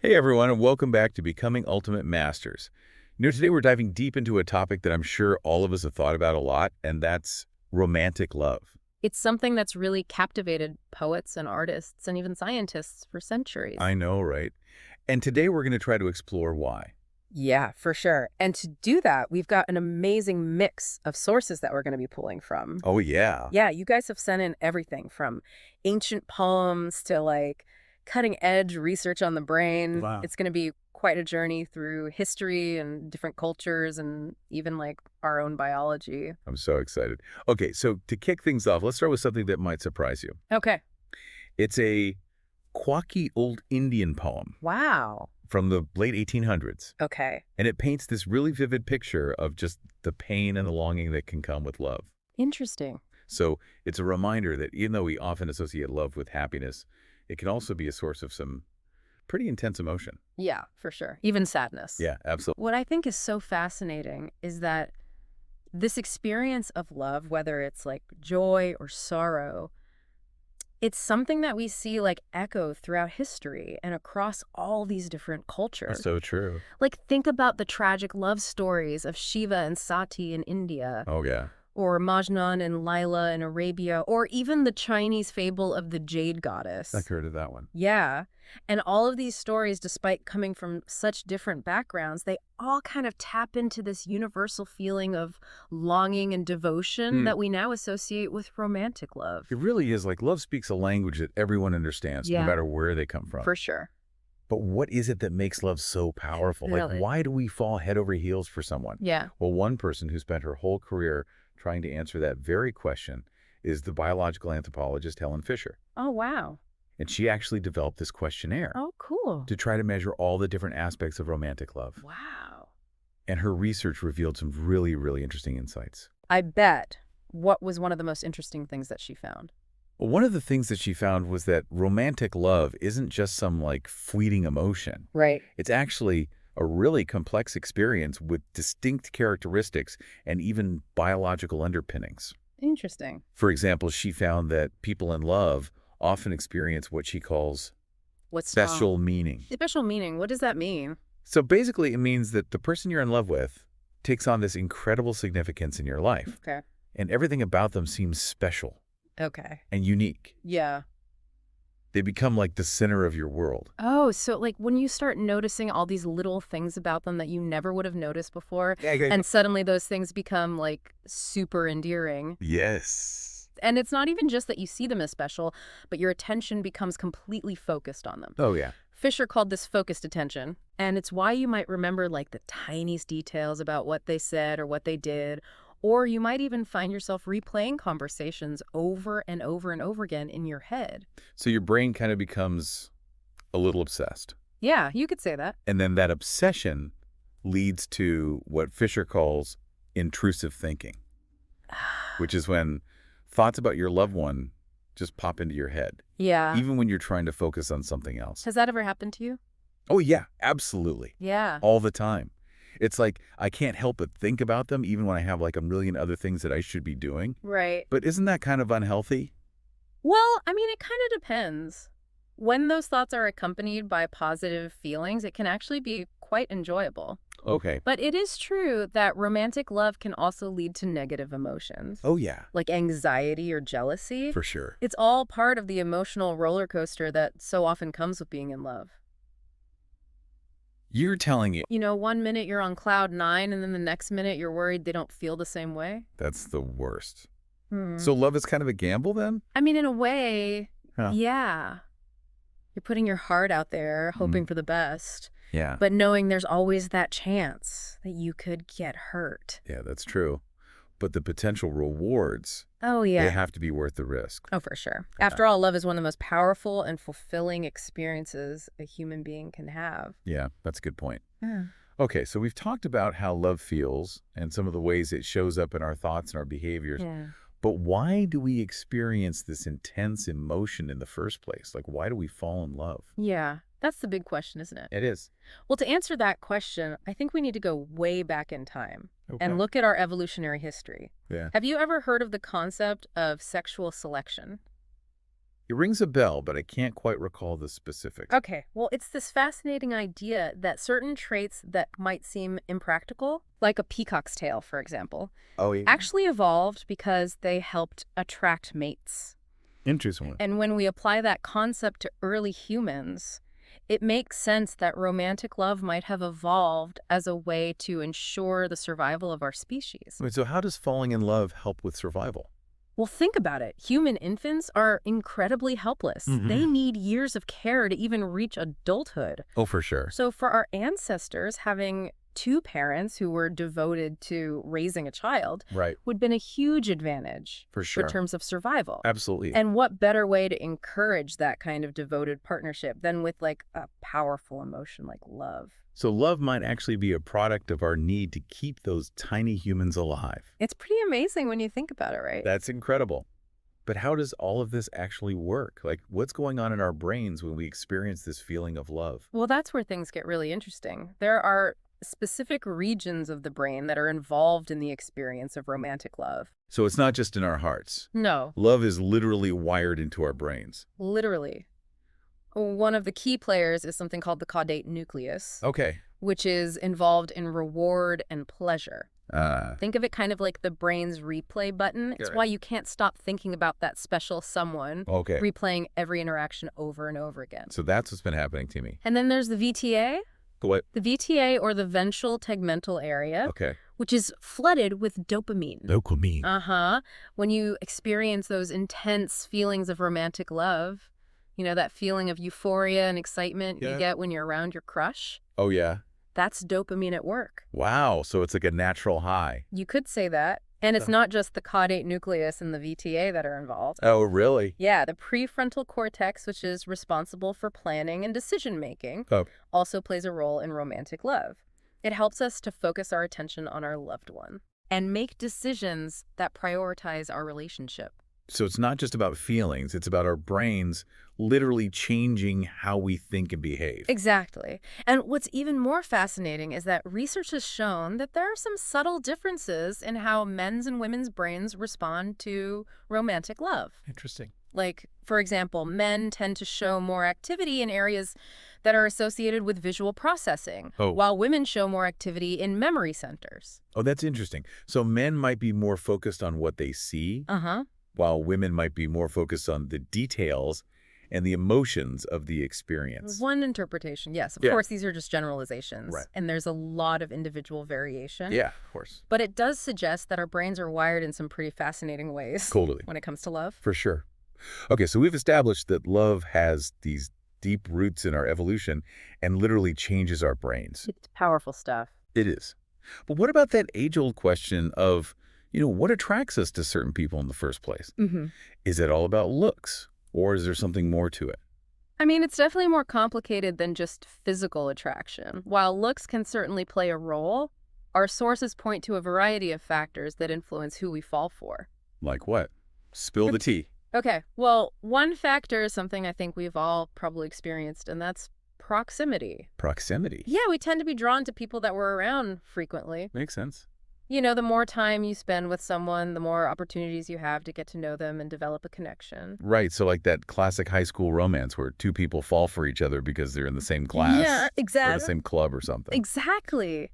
Hey everyone, and welcome back to Becoming Ultimate Masters. Today we're diving deep into a topic that I'm sure all of us have thought about a lot, and that's romantic love. It's something that's really captivated poets and artists and even scientists for centuries. I know, right? And today we're going to try to explore why. Yeah, for sure. And to do that, we've got an amazing mix of sources that we're going to be pulling from. Oh yeah. Yeah, you guys have sent in everything from ancient poems to cutting edge research on the brain. Wow. It's going to be quite a journey through history and different cultures and even our own biology. I'm so excited. Okay, so to kick things off, let's start with something that might surprise you. Okay. It's a quacky old Indian poem Wow. from the late 1800s, Okay. and it paints this really vivid picture of just the pain and the longing that can come with love. Interesting. So it's a reminder that even though we often associate love with happiness, it can also be a source of some pretty intense emotion. Yeah, for sure. Even sadness. Yeah, absolutely. What I think is so fascinating is that this experience of love, whether it's like joy or sorrow, it's something that we see echo throughout history and across all these different That's cultures. so true. Think about the tragic love stories of Shiva and Sati in India, Oh, yeah. or Majnun and Laila in Arabia, or even the Chinese fable of the Jade Goddess. I've heard of that one. Yeah. And all of these stories, despite coming from such different backgrounds, they all kind of tap into this universal feeling of longing and devotion that we now associate with romantic love. It really is like love speaks a language that everyone understands, no Yeah. matter where they come from. For sure. But what is it that makes love so powerful? Really? Why do we fall head over heels for someone? Yeah. Well, one person who spent her whole career trying to answer that very question is the biological anthropologist Helen Fisher. Oh, wow. And she actually developed this questionnaire Oh, cool. to try to measure all the different aspects of romantic love. Wow. And her research revealed some really, really interesting insights. I bet. What was one of the most interesting things that she found? Well, one of the things that she found was that romantic love isn't just some fleeting emotion. Right. It's actually a really complex experience with distinct characteristics and even biological underpinnings. Interesting. For example, she found that people in love often experience what she calls What's special meaning. Special meaning? What does that mean? So basically, it means that the person you're in love with takes on this incredible significance in your life, Okay. and everything about them seems special Okay. and unique. Yeah. They become like the center of your world. Oh, so when you start noticing all these little things about them that you never would have noticed before, and suddenly those things become super endearing. Yes. And it's not even just that you see them as special, but your attention becomes completely focused on them. Oh, yeah. Fisher called this focused attention, and it's why you might remember the tiniest details about what they said or what they did, or you might even find yourself replaying conversations over and over and over again in your head. So your brain kind of becomes a little obsessed. Yeah, you could say that. And then that obsession leads to what Fisher calls intrusive thinking, which is when thoughts about your loved one just pop into your head, Yeah. even when you're trying to focus on something else. Has that ever happened to you? Oh, yeah, absolutely. Yeah. All the time. It's like I can't help but think about them even when I have a million other things that I should be doing. Right. But isn't that kind of unhealthy? Well, I mean, it kind of depends. When those thoughts are accompanied by positive feelings, it can actually be quite enjoyable. Okay. But it is true that romantic love can also lead to negative emotions, Oh, yeah, like anxiety or jealousy. for sure. It's all part of the emotional roller coaster that so often comes with being in love. You're telling it. One minute you're on cloud nine, and then the next minute you're worried they don't feel the same way. That's the worst. Hmm. So love is kind of a gamble then? I mean, in a way, Huh. yeah. You're putting your heart out there, hoping for the best, Yeah. but knowing there's always that chance that you could get hurt. Yeah, that's true. But the potential rewards, Oh, they yeah. have to be worth the risk. Oh, for sure. After all, love is one of the most powerful and fulfilling experiences a human being can have. Yeah, that's a good point. Yeah. Okay, so we've talked about how love feels and some of the ways it shows up in our thoughts and our behaviors. Yeah. But why do we experience this intense emotion in the first place? Why do we fall in love? Yeah. That's the big question, isn't it? It is. Well, to answer that question, I think we need to go way back in time Okay. and look at our evolutionary history. Yeah. Have you ever heard of the concept of sexual selection? It rings a bell, but I can't quite recall the specifics. Okay, well, it's this fascinating idea that certain traits that might seem impractical, like a peacock's tail, for example, Oh, yeah. actually evolved because they helped attract mates. Interesting one. And when we apply that concept to early humans, it makes sense that romantic love might have evolved as a way to ensure the survival of our species. Wait, so how does falling in love help with survival? Well, think about it. Human infants are incredibly helpless. They need years of care to even reach adulthood. Oh, for sure. So for our ancestors, having two parents who were devoted to raising a child Right. would have been a huge advantage For for sure. terms of survival. Absolutely. And what better way to encourage that kind of devoted partnership than with like a powerful emotion like love? So love might actually be a product of our need to keep those tiny humans alive. It's pretty amazing when you think about it, right? That's incredible. But how does all of this actually work? Like, what's going on in our brains when we experience this feeling of love? Well, that's where things get really interesting. There are specific regions of the brain that are involved in the experience of romantic love. So it's not just in our hearts. No, Love is literally wired into our brains. literally. One of the key players is something called the caudate nucleus, Okay. which is involved in reward and pleasure. Uh, Think of it kind of like the brain's replay button. It's Got it. why you can't stop thinking about that special someone, okay. replaying every interaction over and over again. So that's what's been happening to me. And then there's the VTA. What? The VTA, or the ventral tegmental area, Okay. which is flooded with dopamine. Dopamine. Uh-huh. When you experience those intense feelings of romantic love, you know, that feeling of euphoria and excitement Yeah. you get when you're around your crush, Oh, yeah. that's dopamine at work. Wow. So it's like a natural high. You could say that. And it's Huh. not just the caudate nucleus and the VTA that are involved. Oh, really? Yeah, the prefrontal cortex, which is responsible for planning and decision-making, Oh. also plays a role in romantic love. It helps us to focus our attention on our loved one and make decisions that prioritize our relationship. So it's not just about feelings. It's about our brains literally changing how we think and behave. Exactly. And what's even more fascinating is that research has shown that there are some subtle differences in how men's and women's brains respond to romantic love. Interesting. Like, for example, men tend to show more activity in areas that are associated with visual processing, Oh. while women show more activity in memory centers. Oh, that's interesting. So men might be more focused on what they see, Uh-huh. while women might be more focused on the details and the emotions of the experience. One interpretation, yes. Of Yeah. course, these are just generalizations, Right. and there's a lot of individual variation. Yeah, of course. But it does suggest that our brains are wired in some pretty fascinating ways Totally. when it comes to love. For sure. Okay, so we've established that love has these deep roots in our evolution and literally changes our brains. It's powerful stuff. It is. But what about that age-old question of, what attracts us to certain people in the first place? Mm-hmm. Is it all about looks, or is there something more to it? I mean, it's definitely more complicated than just physical attraction. While looks can certainly play a role, our sources point to a variety of factors that influence who we fall for. Like what? Spill the tea. Okay, well, one factor is something I think we've all probably experienced, and that's proximity. Proximity. Yeah, we tend to be drawn to people that we're around frequently. Makes sense. You know, the more time you spend with someone, the more opportunities you have to get to know them and develop a connection. Right, so like that classic high school romance where two people fall for each other because they're in the same class. Yeah, Or exactly. the same club or something. Exactly.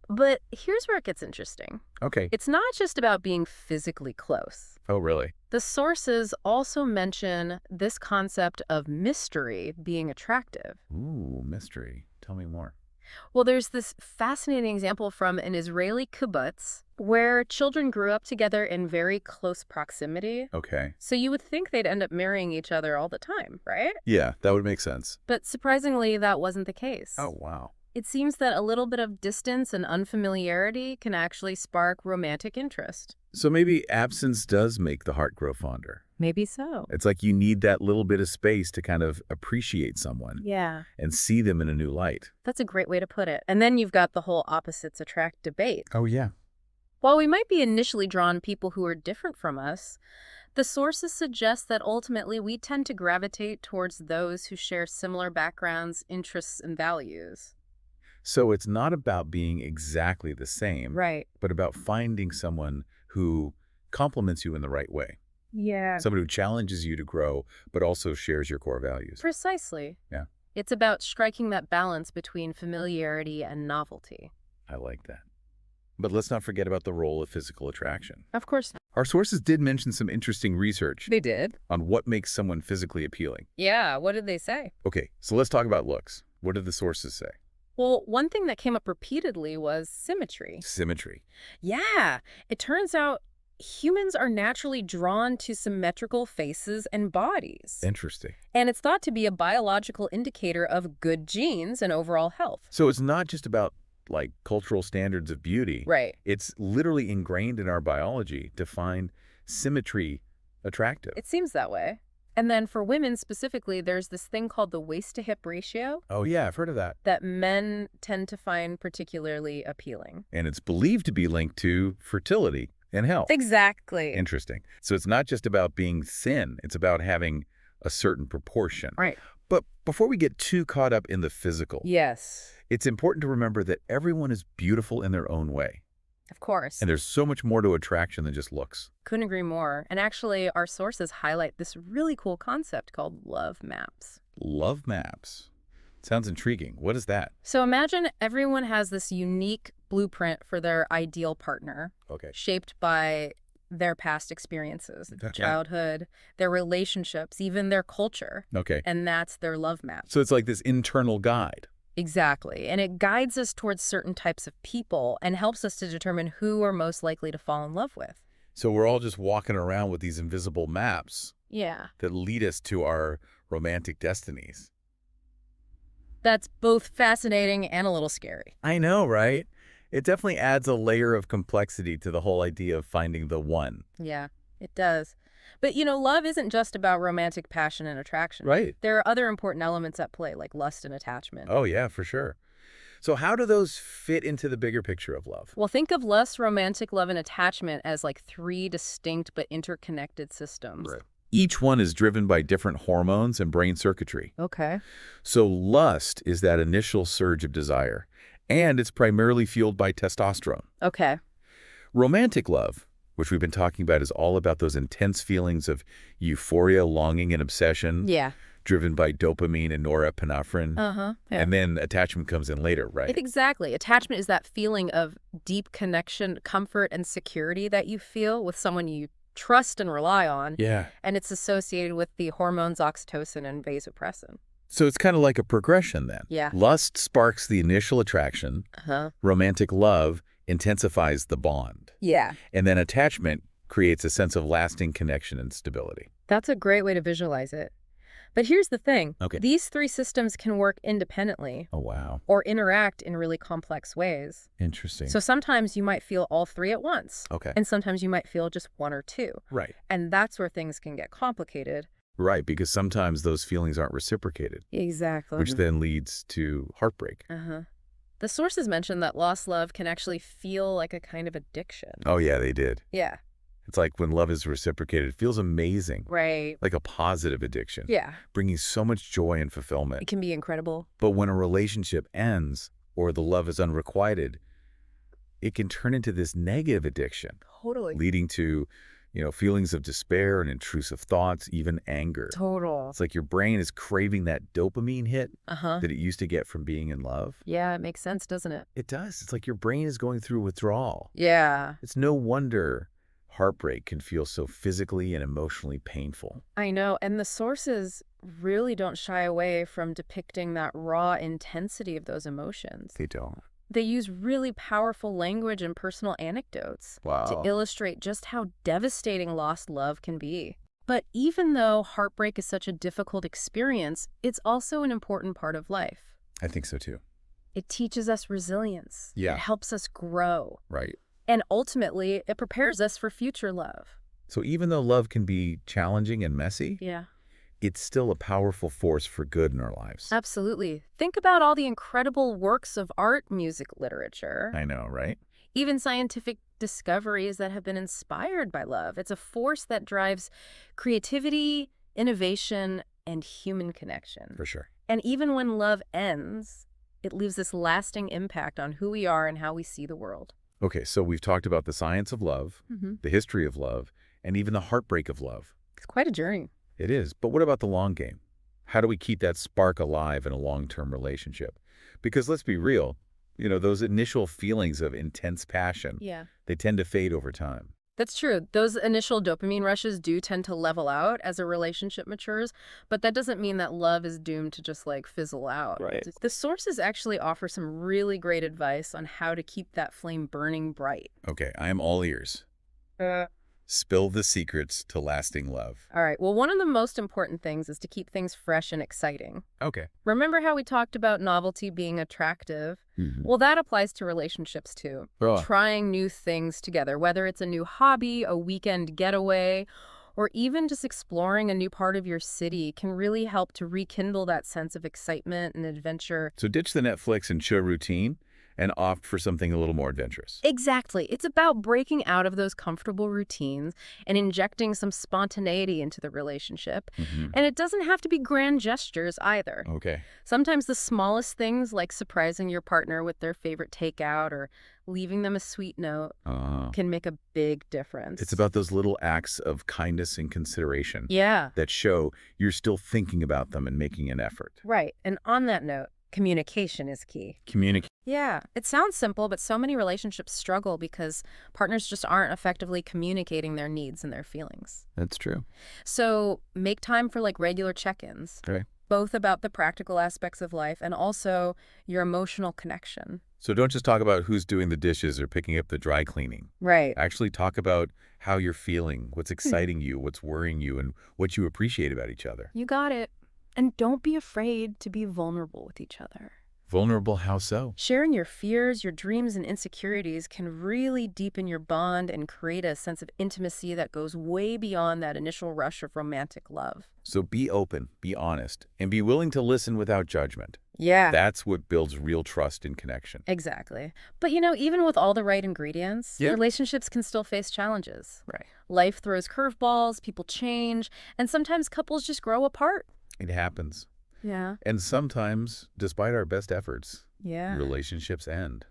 But here's where it gets interesting. Okay. It's not just about being physically close. Oh, really? The sources also mention this concept of mystery being attractive. Ooh, mystery. Tell me more. Well, there's this fascinating example from an Israeli kibbutz where children grew up together in very close proximity. Okay. So you would think they'd end up marrying each other all the time, right? Yeah, that would make sense. But surprisingly, that wasn't the case. Oh, wow. It seems that a little bit of distance and unfamiliarity can actually spark romantic interest. So maybe absence does make the heart grow fonder. Maybe so. It's like you need that little bit of space to kind of appreciate someone Yeah, and see them in a new light. that's a great way to put it. And then you've got the whole opposites attract debate. Oh, yeah. While we might be initially drawn to people who are different from us, the sources suggest that ultimately we tend to gravitate towards those who share similar backgrounds, interests, and values. So it's not about being exactly the same, Right. but about finding someone who compliments you in the right way. Yeah. Somebody who challenges you to grow, but also shares your core values. Precisely. Yeah, It's about striking that balance between familiarity and novelty. I like that. But let's not forget about the role of physical attraction. Of course. Our sources did mention some interesting research They did? on what makes someone physically appealing. Yeah, what did they say? Okay, so let's talk about looks. What did the sources say? Well, one thing that came up repeatedly was symmetry. Symmetry. Yeah, it turns out humans are naturally drawn to symmetrical faces and bodies. Interesting. And it's thought to be a biological indicator of good genes and overall health. So it's not just about like cultural standards of beauty. Right. It's literally ingrained in our biology to find symmetry attractive. It seems that way. And then for women specifically, there's this thing called the waist-to-hip ratio Oh yeah, I've heard of that. that men tend to find particularly appealing. And it's believed to be linked to fertility and health. Exactly. Interesting. So it's not just about being thin, it's about having a certain proportion. Right. But before we get too caught up in the physical, Yes, it's important to remember that everyone is beautiful in their own way. of course. And there's so much more to attraction than just looks. Couldn't agree more. And actually, our sources highlight this really cool concept called love maps. Love maps. Sounds intriguing. What is that? So imagine everyone has this unique blueprint for their ideal partner, Okay. shaped by their past experiences, Okay. childhood, their relationships, even their culture. Okay. And that's their love map. So it's like this internal guide. Exactly. And it guides us towards certain types of people and helps us to determine who we're most likely to fall in love with. So we're all just walking around with these invisible maps Yeah. that lead us to our romantic destinies. That's both fascinating and a little scary. I know, right? It definitely adds a layer of complexity to the whole idea of finding the one. Yeah, it does. But, love isn't just about romantic passion and attraction. Right. There are other important elements at play, like lust and attachment. Oh, yeah, for sure. So how do those fit into the bigger picture of love? Well, think of lust, romantic love, and attachment as like three distinct but interconnected systems. Right. Each one is driven by different hormones and brain circuitry. Okay. So lust is that initial surge of desire, and it's primarily fueled by testosterone. Okay. Romantic love, which we've been talking about, is all about those intense feelings of euphoria, longing, and obsession, Yeah. driven by dopamine and norepinephrine. Uh-huh. Yeah. And then attachment comes in later, right? Exactly. Attachment is that feeling of deep connection, comfort, and security that you feel with someone you trust and rely on. Yeah. And it's associated with the hormones oxytocin and vasopressin. So it's kind of like a progression then. Yeah. Lust sparks the initial attraction. Uh-huh. Romantic love intensifies the bond. Yeah. And then attachment creates a sense of lasting connection and stability. That's a great way to visualize it. But here's the thing. Okay. These three systems can work independently Oh, wow. or interact in really complex ways. Interesting. So sometimes you might feel all three at once. Okay. And sometimes you might feel just one or two. Right. And that's where things can get complicated. Right, because sometimes those feelings aren't reciprocated, Exactly. which then leads to heartbreak. Uh-huh. The sources mention that lost love can actually feel like a kind of addiction. Oh, yeah, they did. Yeah. It's like when love is reciprocated, it feels amazing, Right. like a positive addiction, Yeah. bringing so much joy and fulfillment. It can be incredible. But when a relationship ends or the love is unrequited, it can turn into this negative addiction, Totally. leading to, feelings of despair and intrusive thoughts, even anger. Total. It's like your brain is craving that dopamine hit Uh-huh. that it used to get from being in love. Yeah, it makes sense, doesn't it? It does. It's like your brain is going through withdrawal. Yeah. It's no wonder heartbreak can feel so physically and emotionally painful. I know. And the sources really don't shy away from depicting that raw intensity of those emotions. They don't. They use really powerful language and personal anecdotes Wow. to illustrate just how devastating lost love can be. But even though heartbreak is such a difficult experience, it's also an important part of life. I think so too. It teaches us resilience. Yeah. It helps us grow. Right. And ultimately, it prepares us for future love. So even though love can be challenging and messy, Yeah. it's still a powerful force for good in our lives. Absolutely. Think about all the incredible works of art, music, literature, I know, right? even scientific discoveries that have been inspired by love. It's a force that drives creativity, innovation, and human connection. For sure. And even when love ends, it leaves this lasting impact on who we are and how we see the world. Okay, so we've talked about the science of love, Mm-hmm. the history of love, and even the heartbreak of love. It's quite a journey. It is. But what about the long game? How do we keep that spark alive in a long-term relationship? Because let's be real, those initial feelings of intense passion, Yeah. they tend to fade over time. That's true. Those initial dopamine rushes do tend to level out as a relationship matures, but that doesn't mean that love is doomed to just like fizzle out. Right. The sources actually offer some really great advice on how to keep that flame burning bright. Okay, I am all ears. Spill the secrets to lasting love. All right. Well, one of the most important things is to keep things fresh and exciting. Okay. Remember how we talked about novelty being attractive? Well, that applies to relationships too. Oh. Trying new things together, whether it's a new hobby, a weekend getaway, or even just exploring a new part of your city can really help to rekindle that sense of excitement and adventure. So ditch the Netflix and chill routine and opt for something a little more adventurous. Exactly. It's about breaking out of those comfortable routines and injecting some spontaneity into the relationship. And it doesn't have to be grand gestures either. Okay. Sometimes the smallest things, like surprising your partner with their favorite takeout or leaving them a sweet note, can make a big difference. It's about those little acts of kindness and consideration Yeah. that show you're still thinking about them and making an effort. Right. And on that note, communication is key. Communicate. Yeah, it sounds simple, but so many relationships struggle because partners just aren't effectively communicating their needs and their feelings. That's true. So make time for like regular check-ins, Okay. both about the practical aspects of life and also your emotional connection. So don't just talk about who's doing the dishes or picking up the dry cleaning. Right. Actually talk about how you're feeling, what's exciting you, what's worrying you, and what you appreciate about each other. You got it. And don't be afraid to be vulnerable with each other. Vulnerable, how so? Sharing your fears, your dreams, and insecurities can really deepen your bond and create a sense of intimacy that goes way beyond that initial rush of romantic love. So be open, be honest, and be willing to listen without judgment. Yeah. That's what builds real trust and connection. Exactly. But even with all the right ingredients, Yeah. relationships can still face challenges. Right. Life throws curveballs, people change, and sometimes couples just grow apart. It happens. Yeah. And sometimes, despite our best efforts, Yeah. relationships end.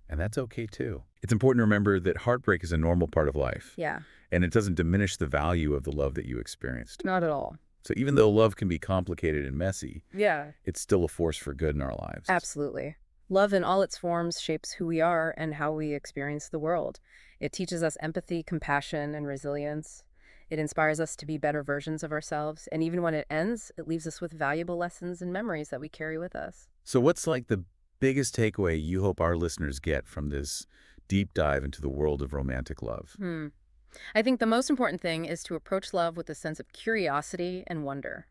And that's okay too. It's important to remember that heartbreak is a normal part of life. Yeah. And it doesn't diminish the value of the love that you experienced. Not at all. So even though love can be complicated and messy, Yeah. it's still a force for good in our lives. Absolutely. Love in all its forms shapes who we are and how we experience the world. It teaches us empathy, compassion, and resilience. It inspires us to be better versions of ourselves. And even when it ends, it leaves us with valuable lessons and memories that we carry with us. So what's like the biggest takeaway you hope our listeners get from this deep dive into the world of romantic love? I think the most important thing is to approach love with a sense of curiosity and wonder.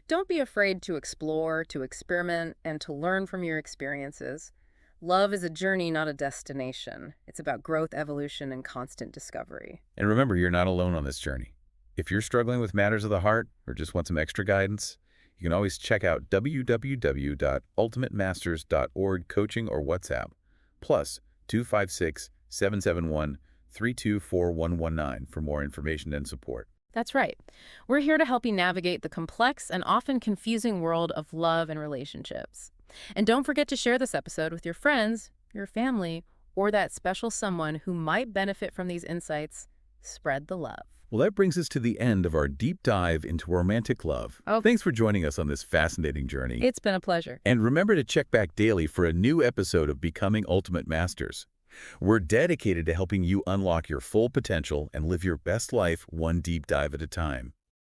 Don't be afraid to explore, to experiment, and to learn from your experiences. Love is a journey, not a destination. It's about growth, evolution, and constant discovery. And remember, you're not alone on this journey. If you're struggling with matters of the heart or just want some extra guidance, you can always check out www.ultimatemasters.org coaching or WhatsApp, plus 256-771-324-119 for more information and support. That's right. We're here to help you navigate the complex and often confusing world of love and relationships. And don't forget to share this episode with your friends, your family, or that special someone who might benefit from these insights. Spread the love. Well, that brings us to the end of our deep dive into romantic love. Oh. Thanks for joining us on this fascinating journey. It's been a pleasure. And remember to check back daily for a new episode of Becoming Ultimate Masters. We're dedicated to helping you unlock your full potential and live your best life one deep dive at a time.